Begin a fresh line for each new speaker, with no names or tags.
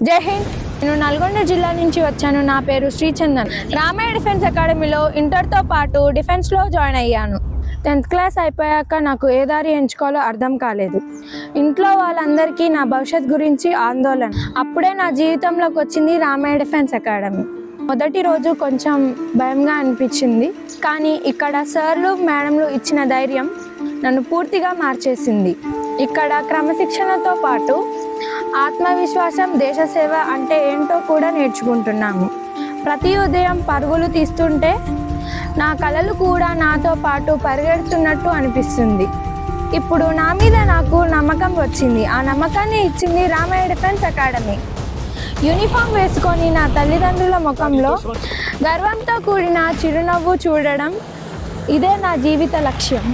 జై హింద్. నేను నల్గొండ జిల్లా నుంచి వచ్చాను. నా పేరు శ్రీచందన్. రామయ్య డిఫెన్స్ అకాడమీలో ఇంటర్తో పాటు డిఫెన్స్లో జాయిన్ అయ్యాను. 10th క్లాస్ అయిపోయాక నాకు ఏ దారి ఎంచుకోవాలో అర్థం కాలేదు. ఇంట్లో వాళ్ళందరికీ నా భవిష్యత్ గురించి ఆందోళన. అప్పుడే నా జీవితంలోకి వచ్చింది రామయ్య డిఫెన్స్ అకాడమీ. మొదటి రోజు కొంచెం భయంగా అనిపించింది, కానీ ఇక్కడ సార్లు మేడంలు ఇచ్చిన ధైర్యం నన్ను పూర్తిగా మార్చేసింది. ఇక్కడ క్రమశిక్షణతో పాటు ఆత్మవిశ్వాసం, దేశసేవ అంటే ఏంటో కూడా నేర్చుకుంటున్నాము. ప్రతి ఉదయం పరుగులు తీస్తుంటే నా కలలు కూడా నాతో పాటు పరిగెడుతున్నట్టు అనిపిస్తుంది. ఇప్పుడు నా మీద నాకు నమ్మకం వచ్చింది. ఆ నమ్మకాన్ని ఇచ్చింది రామయ్య డిఫెన్స్ అకాడమీ. యూనిఫామ్ వేసుకొని నా తల్లిదండ్రుల ముఖంలో గర్వంతో కూడిన చిరునవ్వు చూడడం, ఇదే నా జీవిత లక్ష్యం.